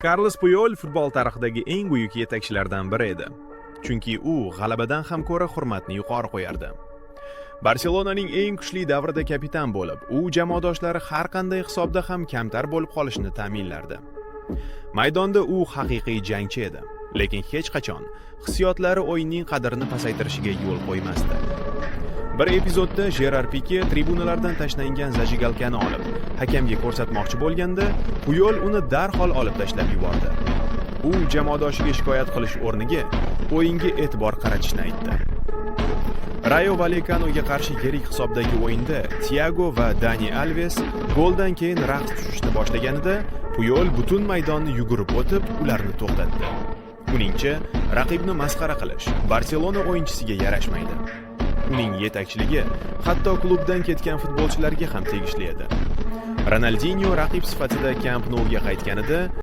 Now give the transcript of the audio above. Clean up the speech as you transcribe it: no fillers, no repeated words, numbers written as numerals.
Carles Puyol futbol tarixidagi eng buyuk yetakchilardan biri edi. Chunki u g'alabadan ham ko'ra hurmatni yuqori qo'yardi. Barselonaning eng kuchli davrida kapitan bo'lib, u jamoadoshlari har qanday hisobda ham kamtar bo'lib qolishini ta'minlardi. Maydonda u haqiqiy jangchi edi, lekin hech qachon hissiyotlari o'yinning qadrini pasaytirishiga yo'l qo'ymasdi. Bir epizodda Gerard Pike tribunalardan tashlangan zajigalkani olib, hakamga ko'rsatmoqchi bo'lganda, Puyol uni darhol olib tashlab yubordi. U jamoadoshiga shikoyat qilish o'rniga o'yinga e'tibor qaratishni aytdi. Rayo Vallecanoga qarshi yirik hisobdagi o'yinda Thiago va Dani Alves goldan keyin raqs tushishni boshlaganida, Puyol butun maydonni yugurib o'tib, ularni to'xtatdi. Uningcha, raqibni masxara qilish Barselona o'yinchisiga yarashmaydi. Uning yetakchiligi hatto klubdan ketgan futbolchilarga ham tegishli edi. Ronaldinho raqib sifatida Camp Nouga qaytganida